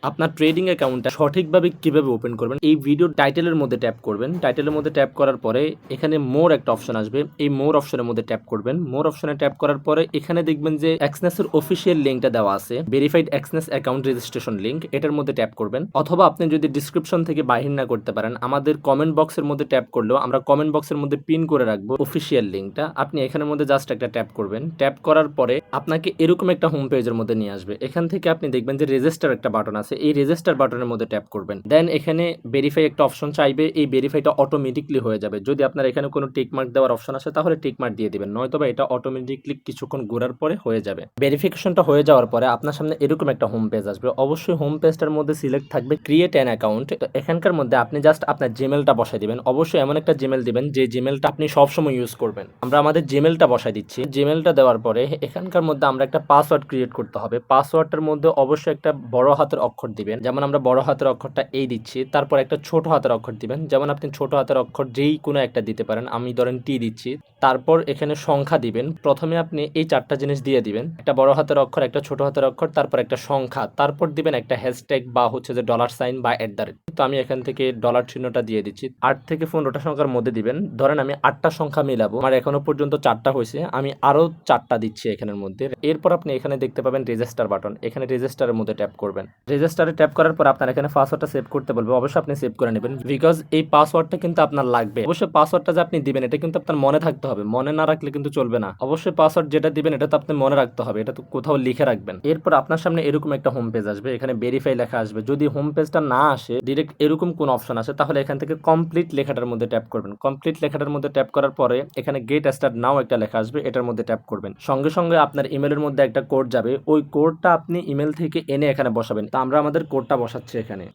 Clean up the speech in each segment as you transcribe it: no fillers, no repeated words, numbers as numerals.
আপনার ট্রেডিং অ্যাকাউন্টটা সঠিকভাবে কিভাবে ওপেন করবেন এই ভিডিওর টাইটেলের মধ্যে ট্যাপ করবেন। টাইটেলের মধ্যে ট্যাপ করার পরে এখানে মোর একটা অপশন আসবে, এই মোর অপশনের মধ্যে ট্যাপ করবেন। মোর অপশনে ট্যাপ করার পরে এখানে দেখবেন যে এক্সনেসের অফিসিয়াল লিঙ্কটা দেওয়া আছে, verified Exness account registration link, এটার মধ্যে ট্যাপ করবেন। অথবা আপনি যদি ডিসক্রিপশন থেকে বাহির না করতে পারেন, আমাদের কমেন্ট বক্সের মধ্যে ট্যাপ করলেও আমরা কমেন্ট বক্সের মধ্যে পিন করে রাখবো অফিসিয়াল লিঙ্কটা। আপনি এখানের মধ্যে জাস্ট একটা ট্যাপ করবেন। ট্যাপ করার পরে আপনাকে এরকম একটা হোম পেজের মধ্যে নিয়ে আসবে। এখান থেকে আপনি দেখবেন যে রেজিস্টার একটা বাটন আছে, এই রেজিস্টার বাটনের মধ্যে ট্যাপ করবেন। দেন এখানে ভেরিফাই একটা অপশন চাইবে, এই ভেরিফাইটা অটোমেটিকলি হয়ে যাবে। যদি আপনার এখানে কোনো টিক মার্ক দেওয়ার অপশন আসে তাহলে টিক মার্ক দিয়ে দিবেন, নয়তোবা এটা অটোমেটিকলি কিছুক্ষণ ঘোরার পরে হয়ে যাবে। ভেরিফিকেশনটা হয়ে যাওয়ার পরে আপনার সামনে এরকম একটা হোম পেজ আসবে। অবশ্যই হোম পেজটার মধ্যে সিলেক্ট থাকবে ক্রিয়েট অ্যান অ্যাকাউন্ট। তো এখানকার মধ্যে আপনি জাস্ট আপনার জিমেলটা বসাই দিবেন। অবশ্যই এমন একটা জিমেল দিবেন যে জিমেলটা আপনি সবসময় ইউজ করবেন। আমরা আমাদের জিমেলটা বসাই দিচ্ছি। জিমেলটা দেওয়ার পরে এখানকার মধ্যে আমরা একটা পাসওয়ার্ড ক্রিয়েট করতে হবে। পাসওয়ার্ডটার মধ্যে অবশ্যই একটা বড় হাতের অক্ষর দিবেন, যেমন আমরা বড় হাতের অক্ষরটা এই দিচ্ছি। তারপর একটা ছোট হাতের অক্ষর দিবেন, যেমন আপনি ছোট হাতের অক্ষর যেই কোনো একটা দিতে পারেন, আমি ধরেন টি দিচ্ছি। তারপর এখানে সংখ্যা দিবেন। প্রথমে আপনি এই চারটা জিনিস দিয়ে দিবেন, একটা বড় হাতের অক্ষর, একটা ছোট হাতের অক্ষর, তারপর একটা সংখ্যা, তারপর দিবেন একটা হ্যাশট্যাগ বা হচ্ছে যে ডলার সাইন বা @। তো আমি এখান থেকে ডলার চিহ্নটা দিয়ে দিচ্ছি। 8 থেকে 15টা সংখ্যার মধ্যে দিবেন। ধরেন আমি 8টা সংখ্যা মিলাবো, আমার এখনো পর্যন্ত 4টা হয়েছে, আমি আরো 4টা দিচ্ছি এখানের মধ্যে। এরপর আপনি এখানে দেখতে পাবেন রেজিস্টার বাটন, এখানে রেজিস্টারের মধ্যে ট্যাপ করবেন। রেজিস্টারে ট্যাপ করার পর আপনার এখানে পাসওয়ার্ডটা সেভ করতে বলবে। অবশ্যই আপনি সেভ করে নেবেন, বিকজ এই পাসওয়ার্ডটা কিন্তু আপনার লাগবে। অবশ্যই পাসওয়ার্ডটা যে আপনি দিবেন এটা কিন্তু আপনার মনে থাকতে হবে, মনে না রাখলে কিন্তু চলবে না। অবশ্যই পাসওয়ার্ড যেটা দিবেন এটা তো আপনি মনে রাখতে হবে, এটা তো কোথাও লিখে রাখবেন। এরপর আপনার সামনে এরকম একটা হোম পেজ আসবে, এখানে ভেরিফাই লেখা আসবে। যদি হোম পেজটা না আসে, ডিরেক্ট এরকম কোন অপশন আসে, তাহলে এখান থেকে কমপ্লিট লেখাটার মধ্যে ট্যাপ করবেন। কমপ্লিট লেখাটার মধ্যে ট্যাপ করার পরে এখানে গেট স্টার্ট নাও একটা লেখা আসবে, এটার মধ্যে ট্যাপ করবেন। সঙ্গে সঙ্গে আপনার ইমেলের মধ্যে একটা কোড যাবে, ওই কোডটা আপনি ইমেল থেকে এনে এখানে বসাবেন। তা আমরা আমাদের কোডটা বসাচ্ছি এখানে।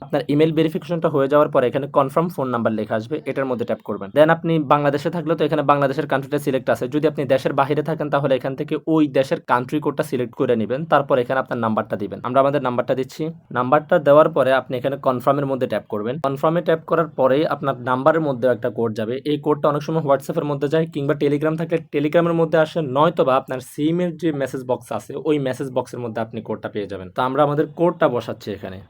আপনার ইমেল ভেরিফিকেশনটা হয়ে যাওয়ার পরে এখানে কনফার্ম ফোন নাম্বার লেখা আসবে, এটার মধ্যে ট্যাপ করবেন। দেন আপনি বাংলাদেশে থাকলে তো এখানে বাংলাদেশের কান্ট্রিটা সিলেক্ট আছে। যদি আপনি দেশের বাইরে থাকেন তাহলে এখান থেকে ওই দেশের কান্ট্রি কোডটা সিলেক্ট করে নেবেন। তারপর এখানে আপনার নাম্বারটা দিবেন। আমরা আমাদের নাম্বারটা দিচ্ছি। নাম্বারটা দেওয়ার পরে আপনি এখানে কনফার্মের মধ্যে ট্যাপ করবেন। কনফার্মে ট্যাপ করার পরেই আপনার নাম্বারের মধ্যে একটা কোড যাবে। এই কোডটা অনেক সময় হোয়াটসঅ্যাপের মধ্যে যায়, কিংবা টেলিগ্রাম থাকলে টেলিগ্রামের মধ্যে আসে, নয়তোবা আপনার সিমের যে মেসেজ বক্স আছে ওই মেসেজ বক্সের মধ্যে আপনি কোডটা পেয়ে যাবেন। তো আমরা আমাদের কোডটা বসাচ্ছি এখানে।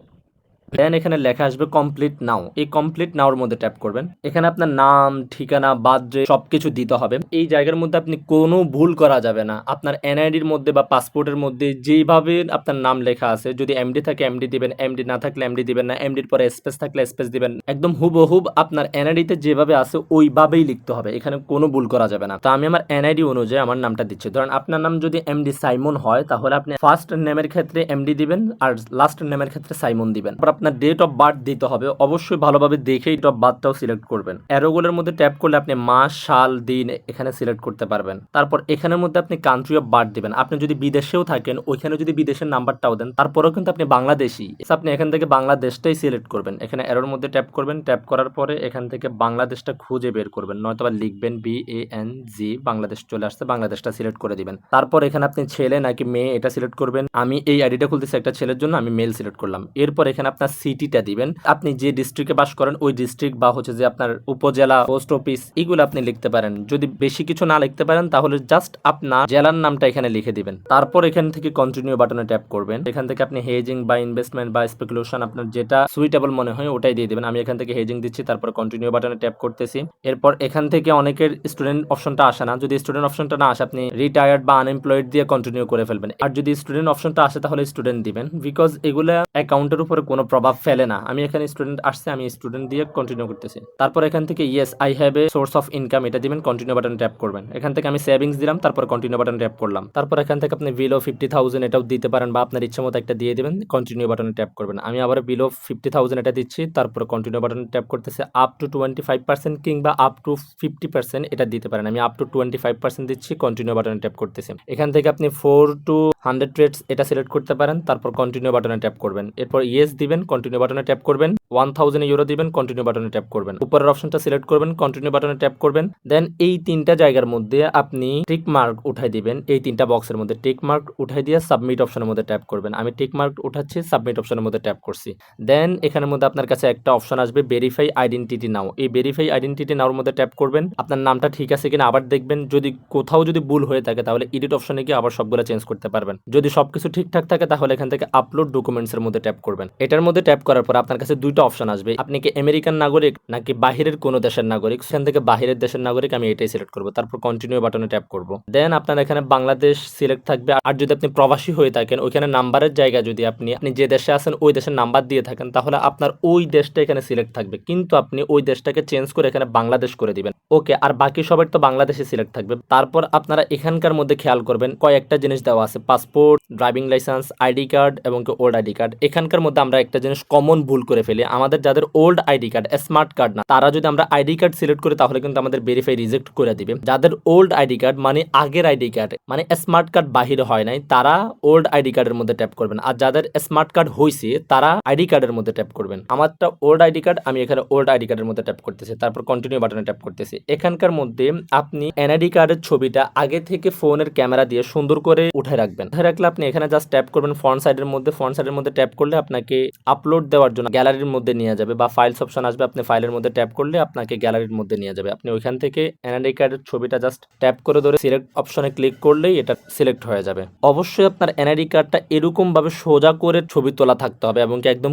দেন এখানে লেখা আসবে কমপ্লিট নাও, এই কমপ্লিট নাওর মধ্যে ট্যাপ করবেন। এখানে আপনার নাম, ঠিকানা, বার্থডে সবকিছু দিতে হবে। এই জায়গার মধ্যে আপনি কোনো ভুল করা যাবে না। আপনার এনআইডির মধ্যে বা পাসপোর্টের মধ্যে যেভাবে আপনার নাম লেখা আছে, যদি এমডি থাকে এমডি দিবেন, এমডি না থাকলে এমডি দিবেন না, এমডির পরে স্পেস থাকলে স্পেস দিবেন। একদম হুবহুব আপনার এনআইডিতে যেভাবে আছে ওইভাবেই লিখতে হবে, এখানে কোনো ভুল করা যাবে না। তো আমি আমার এনআইডি অনুযায়ী আমার নামটা দিচ্ছি। ধরেন আপনার নাম যদি এমডি সাইমন হয়, তাহলে আপনি ফার্স্ট নেমের ক্ষেত্রে এমডি দিবেন আর লাস্ট নেমের ক্ষেত্রে সাইমন দিবেন। আপনার ডেট অফ বার্থ দিতে হবে, অবশ্যই ভালোভাবে দেখেই ডেট অফ বার্থটাও সিলেক্ট করবেন। অ্যারোগুলোর মধ্যে ট্যাপ করলে আপনি মাস, সাল, দিন এখানে সিলেক্ট করতে পারবেন। তারপর এখানের মধ্যে আপনি কান্ট্রি অফ বার্থ দিবেন। আপনি যদি বিদেশেও থাকেন ওইখানে যদি বিদেশের নাম্বারটাও দেন, তারপরেও কিন্তু আপনি বাংলাদেশি, আপনি এখান থেকে বাংলাদেশটাই সিলেক্ট করবেন। এখানে অ্যারোর মধ্যে ট্যাপ করবেন। ট্যাপ করার পরে এখান থেকে বাংলাদেশটা খুঁজে বের করবেন, নয়তোবা লিখবেন BANG, বাংলাদেশ চলে আসছে, বাংলাদেশটা সিলেক্ট করে দিবেন। তারপর এখানে আপনি ছেলে নাকি মেয়ে এটা সিলেক্ট করবেন। আমি এই আইডিটা খুলতেছি একটা ছেলের জন্য, আমি মেল সিলেক্ট করলাম। এরপর এখানে আপনার সিটিটা দিবেন, আপনি যে ডিস্ট্রিক্টে বাস করেন ওই ডিস্ট্রিক্ট বা হচ্ছে যে আপনার উপজেলা, পোস্ট অফিস এগুলো আপনি লিখতে পারেন। যদি বেশি কিছু না লিখতে পারেন তাহলে জাস্ট আপনার জেলার নামটা এখানে লিখে দিবেন। তারপর এখান থেকে কন্টিনিউ বাটনে ট্যাপ করবেন। এখান থেকে আপনি হেজিং বা ইনভেস্টমেন্ট বা স্পেকুলেশন আপনার যেটা সুইটেবল মনে হয় ওটাই দিয়ে দিবেন। আমি এখান থেকে হেজিং দিচ্ছি, তারপর কন্টিনিউ বাটনে ট্যাপ করতেছি। এরপর এখান থেকে অনেকের স্টুডেন্ট অপশনটা আসে না, যদি স্টুডেন্ট অপশনটা না আসে আপনি রিটায়ার্ড বা আনএমপ্লয়েড দিয়ে কন্টিনিউ করে ফেলবেন। আর যদি স্টুডেন্ট অপশনটা আসে তাহলে স্টুডেন্ট দিবেন, বিকজ এগুলা অ্যাকাউন্টের উপরে কোনো প্রভাব ফেলে না। আমি এখানে স্টুডেন্ট আসছে, আমি স্টুডেন্ট দিয়ে কন্টিনিউ করতেছি। তারপর এখান থেকে yes I have a source of income এটা দিবেন, কন্টিনিউ বাটন ট্যাপ করবেন। এখান থেকে আমি সেভিংস দিলাম, তারপর কন্টিনিউ বাটন ট্যাপ করলাম। তারপর এখান থেকে আপনি বিলো 50,000 এটাও দিতে পারেন বা আপনার ইচ্ছা মতো একটা দিয়ে দিবেন, কন্টিনিউ বাটনে ট্যাপ করবেন। আমি আবার বিলো 50,000 এটা দিচ্ছি, তারপর কন্টিনিউ বাটনে ট্যাপ করতেছে। আপ টু 25% কিংবা আপ টু 50% এটা দিতে পারেন। আমি আপ টু 25% দিচ্ছি, কন্টিনিউ বাটনে ট্যাপ করতেছি। এখান থেকে আপনি 4 to 100 ট্রেডস এটা সিলেক্ট করতে পারেন, তারপর কন্টিনিউ বাটনে ট্যাপ করবেন। এরপর ইয়েস দিবেন, কন্টিনিউ বাটনে ট্যাপ করবেন, 1000 ইউরো দিবেন, কন্টিনিউ বাটনে ট্যাপ করবেন, উপরের অপশনটা সিলেক্ট করবেন, কন্টিনিউ বাটনে ট্যাপ করবেন। দেন এই তিনটা জায়গার মধ্যে আপনি টিক মার্ক উঠাই দিবেন, এই তিনটা বক্সের মধ্যে টিক মার্ক উঠাই দিয়ে সাবমিট অপশনের মধ্যে ট্যাপ করবেন। আমি টিক মার্ক উঠাচ্ছি, সাবমিট অপশনের মধ্যে ট্যাপ করছি। দেন এখানের মধ্যে আপনার কাছে একটা অপশন আসবে ভেরিফাই আইডেন্টিটি নাও, এই ভেরিফাই আইডেন্টিটি নাওর মধ্যে ট্যাপ করবেন। আপনার নামটা ঠিক আছে কিনা আবার দেখবেন, যদি কোথাও যদি ভুল হয়ে থাকে তাহলে এডিট অপশনে গিয়ে আবার সবগুলো চেঞ্জ করতে পারবেন। যদি সবকিছু ঠিকঠাক থাকে তাহলে এখান থেকে আপলোড ডকুমেন্টস এর মধ্যে ট্যাপ করবেন। এটার মধ্যে ট্যাপ করার পর আপনার কাছে দুইটা অপশন আসবে, আপনি কি আমেরিকান নাগরিক নাকি বাহিরের কোনো দেশের নাগরিক। সেখান থেকে বাহিরের দেশের নাগরিক, আমি এটাই সিলেক্ট করব। তারপর কন্টিনিউ বাটনে ট্যাপ করব। দেন আপনার এখানে বাংলাদেশ সিলেক্ট থাকবে, আর যদি আপনি প্রবাসী হয়ে থাকেন ওইখানে নাম্বারের জায়গা যদি আপনি যে দেশে আছেন ওই দেশের নাম্বার দিয়ে থাকেন তাহলে আপনার ওই দেশটা এখানে সিলেক্ট থাকবে, কিন্তু আপনি ওই দেশটাকে চেঞ্জ করে এখানে বাংলাদেশ করে দিবেন। ওকে, আর বাকি সবার তো বাংলাদেশে সিলেক্ট থাকবে। তারপর আপনারা এখানকার মধ্যে খেয়াল করবেন কয়েকটা জিনিস দেওয়া আছে, passport, driving licence, ID card এবং ওল্ড আইডি কার্ড। এখানকার মধ্যে আমরা একটা জিনিস কমন ভুল করে ফেলি, আমাদের যাদের old ID card smart card না তারা যদি আমরা আইডি কার্ড সিলেক্ট করি তাহলে কিন্তু আমাদের ভেরিফাই রিজেক্ট করে দিবে। যাদের ওল্ড আইডি কার্ড মানে আগের আইডি কার্ড মানে স্মার্ট কার্ড বাহিরে হয় নাই তারা ওল্ড আইডি কার্ডের মধ্যে ট্যাপ করবেন, আর যাদের স্মার্ট কার্ড হয়েছে তারা আইডি কার্ডের মধ্যে ট্যাপ করবেন। আমারটা ওল্ড আইডি কার্ড, আমি এখানে ওল্ড আইডি কার্ডের মধ্যে ট্যাপ করতেছি, তারপর কন্টিনিউ বাটনে ট্যাপ করতেছি। এখানকার মধ্যে আপনি এনআইডি কার্ডের ছবিটা আগে থেকে ফোনের ক্যামেরা দিয়ে সুন্দর করে উঠে রাখবেন। উঠে রাখলে আপনি এখানে জাস্ট ট্যাপ করবেন ফ্রন্ট সাইডের মধ্যে, ফ্রন্ট সাইডের মধ্যে ট্যাপ করলে আপনাকে আপলোড দেওয়ার জন্য গ্যালারির মধ্যে নিয়ে যাবে, বা ফাইলস অপশন আসবে, আপনি ফাইলের মধ্যে ট্যাপ করলে আপনাকে গ্যালারির মধ্যে নিয়ে যাবে। আপনি ওইখান থেকে এনআইডি কার্ডের ছবিটা জাস্ট ট্যাপ করে ধরে সিলেক্ট অপশনে ক্লিক করলেই এটা সিলেক্ট হয়ে যাবে। অবশ্যই আপনার এনআইডি কার্ডটা এরকম ভাবে সোজা করে ছবি তোলা থাকতে হবে এবং একদম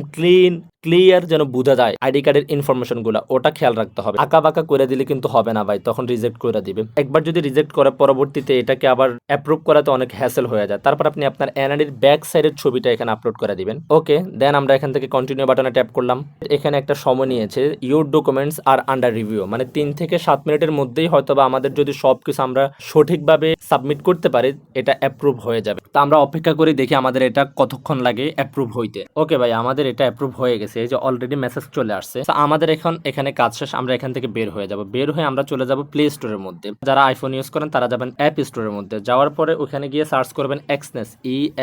ক্লিয়ার যেন বোঝা যায় আইডি কার্ডের ইনফরমেশন গুলা, ওটা খেয়াল রাখতে হবে। আঁকা বাঁকা করে দিলে কিন্তু হবে না ভাই, তখন রিজেক্ট করে দিবে। একবার যদি রিজেক্ট করে পরবর্তীতে এটাকে আবার অ্যাপ্রুভ করাতে অনেক হ্যাসেল হয়ে যায়। তারপর আপনি আপনার এনআইডির ব্যাক সাইডের ছবিটা এখানে আপলোড করে দিবেন। ওকে, দেন আমরা এখান থেকে কন্টিনিউ বাটনে ট্যাপ করলাম। এখানে একটা সময় নিয়েছে, your documents are under review, মানে 3 থেকে 7 মিনিটের মধ্যেই হয়তোবা আমাদের যদি সবকিছু আমরা সঠিকভাবে সাবমিট করতে পারি এটা অ্যাপ্রুভ হয়ে যাবে। তো আমরা অপেক্ষা করে দেখি আমাদের এটা কতক্ষণ লাগে অ্যাপ্রুভ হইতে। ওকে ভাই, আমাদের এটা অ্যাপ্রুভ হয়ে গেছে, এই যে অলরেডি মেসেজ চলে আসছে। তো আমাদের এখন এখানে কাজ শেষ, আমরা এখান থেকে বের হয়ে যাব। বের হয়ে আমরা চলে যাব প্লে স্টোরের মধ্যে। যারা আইফোন ইউজ করেন তারা যাবেন অ্যাপ স্টোরের মধ্যে, যাওয়ার পরে ওখানে গিয়ে সার্চ করবেন এক্সনেস,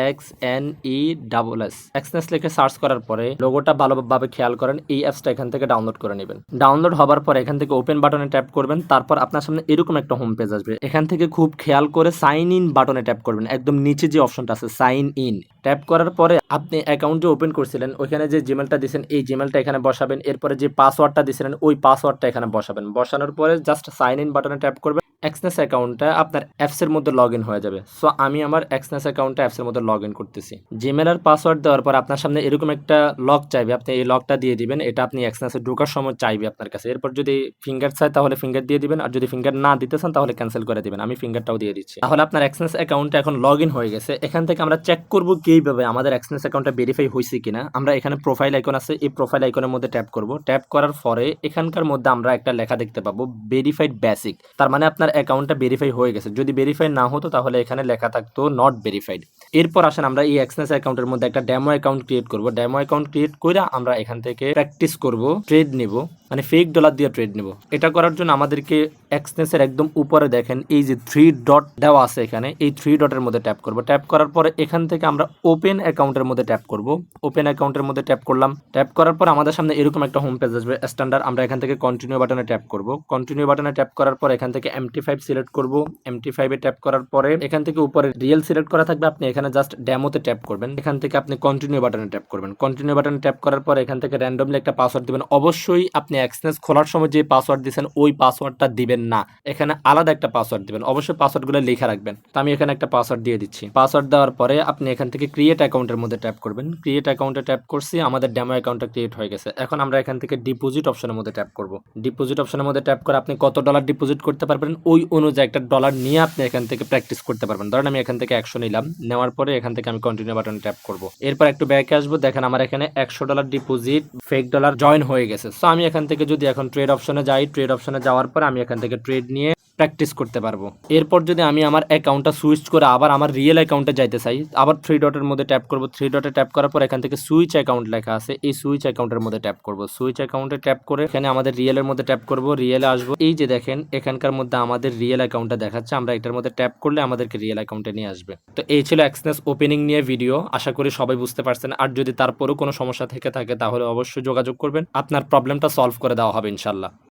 EXNESS। এক্সনেস লিখে সার্চ করার পরে লোগোটা ভালোভাবে খেয়াল করেন, এই অ্যাপসটা এখান থেকে ডাউনলোড করে নেবেন। ডাউনলোড হবার পর এখান থেকে ওপেন বাটনে ট্যাপ করবেন, তারপর আপনার সামনে এরকম একটা হোম পেজ আসবে। এখান থেকে খুব খেয়াল করে সাইন ইন বাটনে ট্যাপ করবেন, একদম নিচে যে অপশনটা আছে সাইন ইন। ট্যাপ করার পরে আপনি অ্যাকাউন্টে ওপেন করছিলেন ওইখানে যে জিমেলটা দিয়েছেন এই জিমেলটা এখানে বসাবেন, এরপরে যে পাসওয়ার্ডটা দিয়েছিলেন ওই পাসওয়ার্ডটা এখানে বসাবেন। বসানোর পরে জাস্ট সাইন ইন বাটনে ট্যাপ করবেন, এক্সনেস অ্যাকাউন্টটা আপনার অ্যাপসের মধ্যে লগ ইন হয়ে যাবে। সো আমি আমার এক্সনেস অ্যাকাউন্টটা অ্যাপসের মধ্যে লগ ইন করতেছি। জিমেল আর পাসওয়ার্ড দেওয়ার পর আপনার সামনে এরকম একটা লক চাইবে, আপনি এই লকটা দিয়ে দিবেন। এটা আপনি এক্সনেসে ঢোকার সময় চাইবে আপনার কাছে। এরপর যদি ফিঙ্গার চাই তাহলে ফিঙ্গার দিয়ে দিবেন, আর যদি ফিঙ্গার না দিতে চান তাহলে ক্যান্সেল করে দিবেন। আমি ফিঙ্গারটাও দিয়ে দিচ্ছি। তাহলে আপনার এক্সনেস অ্যাকাউন্টটা এখন লগ ইন হয়ে গেছে। এখান থেকে আমরা চেক করবো কিভাবে আমাদের এক্সনেস অ্যাকাউন্টটা ভেরিফাই হয়েছে কিনা। আমরা এখানে প্রোফাইল আইকন আছে, এই প্রোফাইল আইকনের মধ্যে ট্যাপ করব। ট্যাপ করার পরে এখানকার মধ্যে আমরা একটা লেখা দেখতে পাবো ভেরিফাইড বেসিক, তার মানে আপনার অ্যাকাউন্টটা ভেরিফাই হয়ে গেছে। যদি ভেরিফাই না হতো তাহলে এখানে লেখা থাকতো নট ভেরিফাইড। এরপর আসেন আমরা এই এক্সনেস অ্যাকাউন্টের মধ্যে একটা ডেমো অ্যাকাউন্ট ক্রিয়েট করব। ডেমো অ্যাকাউন্ট ক্রিয়েট করে আমরা এখান থেকে প্র্যাকটিস করব, ট্রেড নিব, মানে ফেক ডলার দিয়ে ট্রেড নিব। এটা করার জন্য আমাদেরকে এক্সনেসের একদম উপরে দেখেন এই যে 3 ডট দেওয়া আছে, এখানে এই 3 ডটের মধ্যে ট্যাপ করব। ট্যাপ করার পরে এখান থেকে আমরা ওপেন অ্যাকাউন্টের মধ্যে ট্যাপ করব। ওপেন অ্যাকাউন্টের মধ্যে ট্যাপ করলাম। ট্যাপ করার পর আমাদের সামনে এরকম একটা হোম পেজ আসবে স্ট্যান্ডার্ড। আমরা এখান থেকে কন্টিনিউ বাটনে ট্যাপ করব। কন্টিনিউ বাটনে ট্যাপ করার পর এখান থেকে MT5 সিলেক্ট করব। MT5 এ ট্যাপ করার পরে এখান থেকে উপরে রিয়েল সিলেক্ট করা থাকবে, আপনি এখানে জাস্ট ডেমোতে ট্যাপ করবেন। এখান থেকে আপনি কন্টিনিউ বাটনে ট্যাপ করবেন। কন্টিনিউ বাটনে ট্যাপ করার পর এখান থেকে র্যান্ডমলি একটা পাসওয়ার্ড দিবেন। অবশ্যই আপনি এক্সনেস খোলার সময় যে পাসওয়ার্ড দিয়েছেন ওই পাসওয়ার্ডটা দিবেন না, এখানে আলাদা একটা পাসওয়ার্ড দিবেন। অবশ্যই পাসওয়ার্ডগুলো লেখা রাখবেন। তো আমি এখানে একটা পাসওয়ার্ড দিয়ে দিচ্ছি। পাসওয়ার্ড দেওয়ার পরে আপনি এখান থেকে ক্রিয়েট অ্যাকাউন্টের মধ্যে ট্যাপ করবেন। ক্রিয়েট অ্যাকাউন্টে ট্যাপ করছি, আমাদের ডেমো অ্যাকাউন্টটা ক্রিয়েট হয়ে গেছে। এখন আমরা এখান থেকে ডিপোজিট অপশনের মধ্যে ট্যাপ করব। ডিপোজিট অপশনের মধ্যে ট্যাপ করে আপনি কত ডলার ডিপোজিট করতে পারবেন ওই অনুযায়ী একটা ডলার নিয়ে আপনি এখান থেকে প্র্যাকটিস করতে পারবেন। ধরেন আমি এখান থেকে 100 নিলাম, নেওয়ার পরে এখান থেকে আমি কন্টিনিউ বাটনে ট্যাপ করব। এরপর একটু ব্যাকে আসবো, দেখেন আমার এখানে 100 dollar deposit fake dollar join হয়ে গেছে। সো আমি এখান থেকে যদি এখন ট্রেড অপশনে যাই, ট্রেড অপশনে যাওয়ার পর আমি এখান থেকে ট্রেড নিয়ে প্র্যাকটিস করতে পারবো। এরপর যদি আমি আমার অ্যাকাউন্টটা সুইচ করে আবার আমার রিয়েল অ্যাকাউন্টে যাইতে চাই, আবার 3 ডটের মধ্যে ট্যাপ করব। 3 ডটে ট্যাপ করার পর এখান থেকে সুইচ অ্যাকাউন্ট লেখা আছে, এই সুইচ অ্যাকাউন্টের মধ্যে ট্যাপ করব। সুইচ অ্যাকাউন্টে ট্যাপ করে এখানে আমাদের রিয়েলের মধ্যে ট্যাপ করব, রিয়েলে আসবো। এই যে দেখেন এখানকার মধ্যে আমাদের রিয়েল অ্যাকাউন্টটা দেখাচ্ছে, আমরা এটার মধ্যে ট্যাপ করলে আমাদেরকে রিয়েল অ্যাকাউন্টে নিয়ে আসবে। তো এই ছিল এক্সনেস ওপেনিং নিয়ে ভিডিও, আশা করি সবাই বুঝতে পারছেন। আর যদি তারপরেও কোনো সমস্যা থেকে থাকে তাহলে অবশ্যই যোগাযোগ করবেন, আপনার প্রবলেমটা সলভ করে দেওয়া হবে ইনশাল্লাহ।